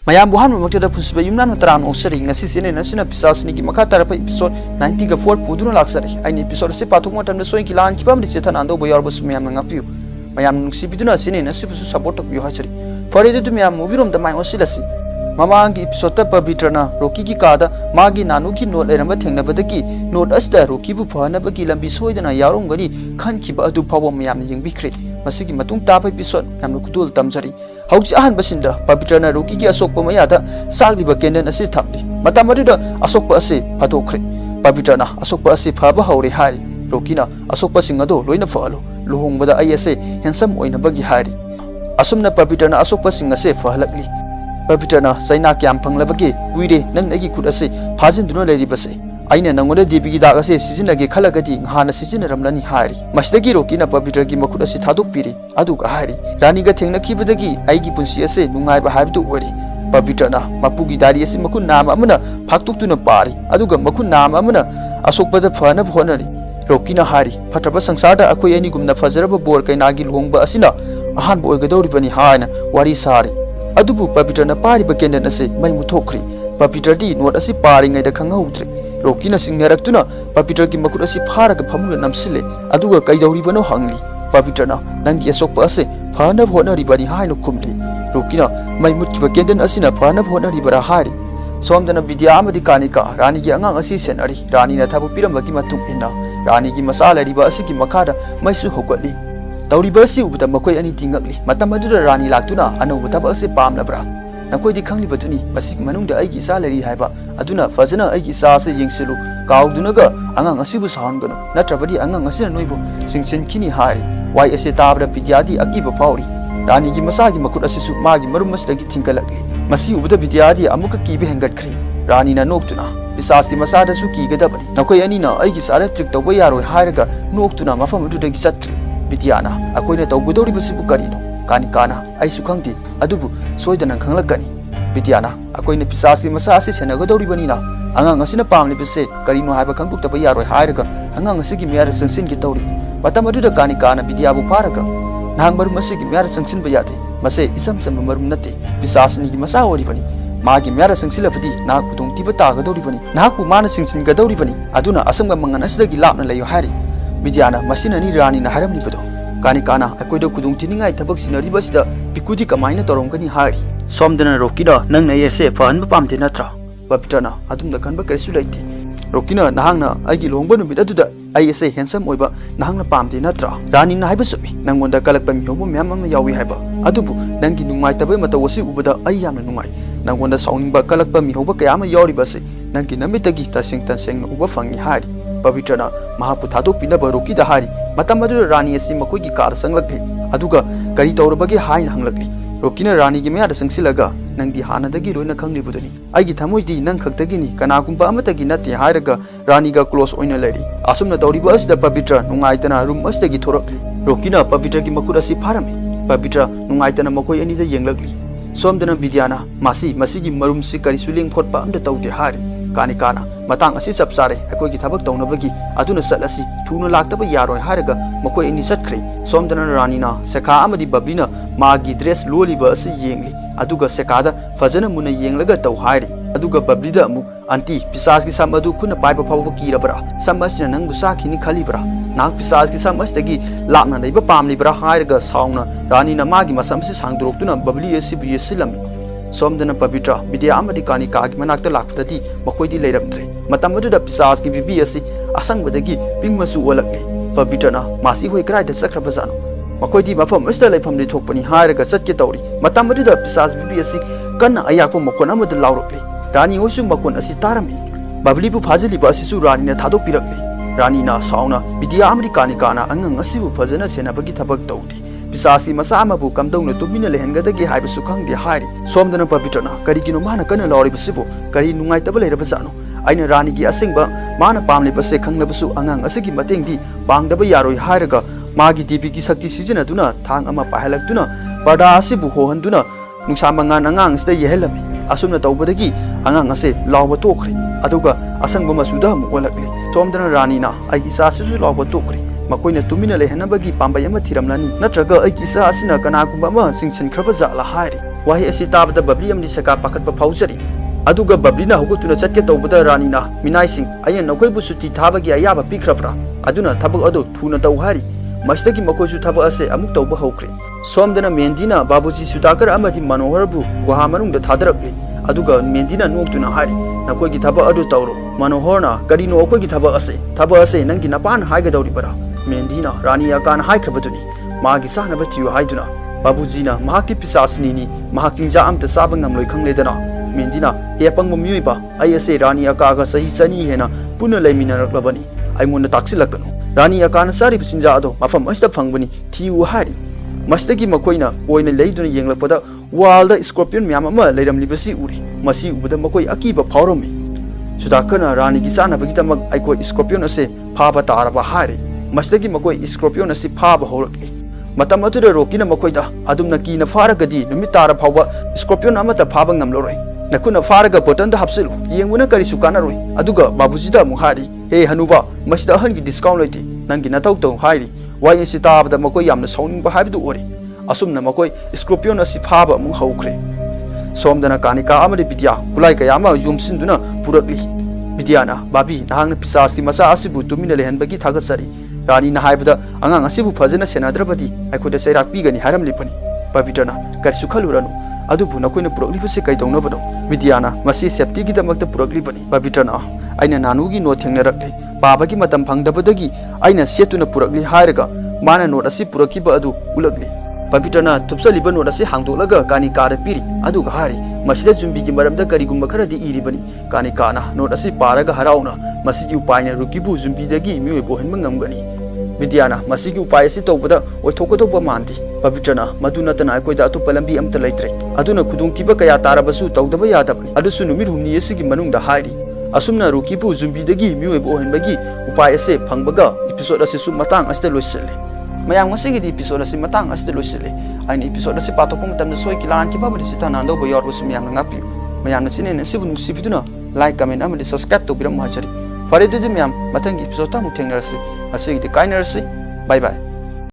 Mayam buhan memakta pusba yumnan mataran osari ngasi sini nasina pisas niki maka tarapa episode 90 ga 4 puduna laksari aini episode se patung matam na soin kilan kibam di cetan ando boyar bus mayam ngapiu mayam nuksi biduna sini nasi busu support tok hasari fare de mayam movie rom da mai osilasi mama angi episode ta pabitrana roki ki kada magi nanu ki note leramba thengna badaki note asda roki bu phana bagi lambi soidana yarom gari khan kiba adu phawa mayam yingbikhre masigi matung tapa episode yamnu kutul tamjari hauji ahan basinda pabitrana roki ki asokpa mayada sagliba kenden ase thamli matamadida asokpa ase phathokre pabitrana asokpa ase phaba haure hai rokina asokpa singado loina phalo luhongbada ai ase handsome oina bagi hari asumna pabitrana asokpa singa se phalakli pabitrana saina kyam phanglabagi kuire nang agi khut ase phajin duna leri base aina nangoda debi da ase sijinage khalagadi hana sijinaramlani hari masdagi rokina pabitra gi makhut ase thadok piri adu ka hari rani ga thengna khibadagi aigi punsi ase nungai ba habdu ori pabitrana mapugi dari ase makun nam amana phaktuk tuna pari aduga makun nam amana asokpada phana phonari rokina hari phatraba sangsarda akoi ani gumna fazaraba bor kainagi longba asina ahan bo oigadori bani haina wari sari adubu pabitrana pari ba kenden ase mai muthokri papitra di note ase pari ngai da khanghaudre rokina singnaraktuna papitra ki makut ase pharaga phamuna namsile aduga kaidori bano hangli pabitrana nangi asokpa ase phana bhonari bani haino khumli rokina mai mutkiba kenden asina phana bhonari bara hari somdana vidya amadi kanika rani gi angang asi senari rani na thabu pirambagi matung inna rani gi masala riba asi gi makada maisu hokali tawriba si ubata makoi ani tingakli matam adura rani laktuna anu butaba ase pamnabra nakoi di khangli batuni masik manungda aigi salary haiba aduna fazana aigi sa se yengsilu kauduna angang asibu sahangano natrabadi angang asina noibu singchen kini hari wai ase tabra pidyadi akiba pauri rani gi masagi makut asisu magi marum masdagi tingkalakli masi ubada pidyadi amuka kibe hengat khri rani na noktuna pisas gi masada su kigadabani nakoi ani na aigi sara trick tawba yaroi hairaga noktuna mafam ududagi satkhri pidyana akoina tawgudori basibu karino kani kana ai sukhangti adubu soidana khanglakani pidyana akoina pisas gi masasi senagadori banina angang asina pamli bise karino haiba khangduk taba yaroi hairaga angang asigi miyara sangsin gi tawri matam aduda kani kana pidyabu pharaga nang marum asigi miyara sangsin ba yate mase isam sam marum nate pisasni gi masa ori bani magi miyara sangsilapadi na kudung tiba tagadori bani na ku mana singsin gadori bani aduna asamga mangana asdagi lapna layo hari pidyana masina ni rani na haramni bado kani kana akoida kudung tiningai thabak sinari basida pikudi kamaina torongkani hari somdana rokida nang na yese phanba pamte natra pabitrana adumda kanba kresu laite rokina nahangna aigi longba numit aduda ai ese handsome oiba nahangna pamte natra rani na haiba sumi nangonda kalakpa mihobo myam amna yawi haiba adubu nangi nungai tabai mata wasi ubada ai yamna nungai nangonda sauningba kalakpa mihoba kayama yori base nangi namitagi tasing tanseng uba fangi hari pabitrana mahapu thadok pinaba rokida hari matam adu rani asi makoi gi kar sanglakli aduga kari tawrabagi hain hanglakli rokina rani gi meya sangsilaga nangdi hanadagi roina khanglibudani ai gi thamoidi nang khaktagi ni kana kumba amatagi nati hairaga rani ga close oina lari asumna tawriba asda pabitra nungaitana room asdagi thorakli rokina pabitra gi makura si pharami pabitra nungaitana makoi ani da yenglakli somdana vidyana masigi marum si kari suling khotpa amda tawde hari kani kana matang asi sap sare akoi gi thabak tawnabagi aduna salasi thuna laktaba yaroi haraga makoi ani satkhre somdana ranina sekha amadi bablina magi dress loliba asi yengli aduga sekada fazana muna yenglaga taw hairi aduga bablida amu anti pisas gi samadu khuna paiba phawa kirabra samasina nang busakini khalibra nak pisas gi samasdagi lapna leiba pamlibra hairaga sauna ranina magi masamsi sangdroktuna babli asi bslam somdana pabitra vidya amadi kani kagi manakta lakpatadi makoidi leiramdre matam aduda pisas gi bibi asi asangbadagi pingmasu olakli pabitrana masi hoi krai da sakrabazano makoidi mafam asta leifam ni thokpani hairaga satke tawri matam aduda pisas bibi asi kanna ayakpa makon amadu laurokli rani hosu makon asi tarami babli bu phajali ba asisu rani na thadok pirakli rani na sauna vidya amadi kani kana angang asibu phajana senabagi thabak tawdi pisasi masa amabu kamdong na tumina lehengadagi haiba sukhangdi hari somdana pabitrana karigino mana kana lauribasibu kari nungai tabale rabazano aina rani gi asengba mana pamle base khanglabasu angang asigi matengdi pangdaba yaroi hairaga magi debi gi sakti sijina duna thang ama pahalakduna pada asibu hohanduna nungsa mangan angang sida yehelami asumna tawbadagi angang ase lawba tokri aduga asangba masuda mu olakli somdana rani na ai isa sisu lawba tokri makoina tumina lehenabagi pambay ama thiramlani natraga ai isa asina kana kumba ma singsen khraba jala hairi wahi asi tabada babli amni saka pakat pa phaujari aduga bablina hugutuna chatke tawbada ranina minaising aina nakoi bu suti thabagi ayaba pikrapra aduna thabak adu thuna tawhari masdagi makoisu thabak ase amuk tawba hokre somdana mendina babuji sudakar amadi manohar bu guha manungda thadarakle aduga mendina noktuna hari nakoi gi thabak adu tawro manohorna karino akoi gi thabak ase nangi napan haiga dawri bara mendina rani akan haikrabaduni magi sahna batiyu haiduna babujina mahakti pisasni ni mahak jingja amta sabang ngamloi khangledana mendina hepang mumyuiba ayase rani akaga sahi sani hena puna leminaraklabani aimona taksilakanu rani akana sari pisinja ado mafam asta phangbani thiu hari mastagi makoina oina leiduna yenglakpada walda scorpion myam ama leiramlibasi uri masi ubada makoi akiba phauromi sudakana rani gi sana bagitamak aiko scorpion ase phaba taraba hari mastagi makoi scorpion ase phaba horakli matam atuda rokina makoida adumna kina faragadi numit tara phawba scorpion amata phaba ngamloroi nakuna faraga button da hapsilu yenguna kari sukana roi aduga babujida muhari he hanuba masida hangi discount loite nangi natau to hairi wai sita abda makoi yamna sauning ba habidu ori asumna makoi scorpion asi phaba mu haukre somdana kanika amade bidya kulai kayama yumsinduna purakli bidyana babi nahangna pisas ki masa asibu tumina lehanbagi thagasari rani na haibda angang asibu phajana senadrabadi aikoda seirak pigani haram lipani babitana kari sukhaluranu adubu nakoina puroklibase kaidongnabano vidyana masi safety gi damakta puroklibani babitana aina nanugi no thengnarakle babagi matam phangdabadagi aina setuna purakli hairaga mana note asi purakiba adu ulagli babitana thupsaliba note asi hangdolaga kani kara piri aduga hari masida jumbi gi maramda karigumba kharadi iribani kani kana note asi paraga harauna masigi upaina rukibu jumbi dagi miwe bohenma ngamgani vidyana masigi upaya si tawbada oithokotoba mandi babitana maduna tana aikoida atu palambi amta laitre aduna khudung kiba kaya tarabasu tawdaba yadabani adusu numir humni esigi manungda hairi asumna rukibu jumbi dagi miwe bohenbagi upaya se phangbaga episode ase su matang aste loisele mayang ngasigi di episode ase matang aste loisele aini episode ase patopong tamna soi kilan kiba bari sitana ando bo yor busum yang ngapi mayang nasine nasibu nusibiduna like comment amadi subscribe to biram mahachari fare du myam matangi episode ta mu thengnarasi asigi di kainarasi bye bye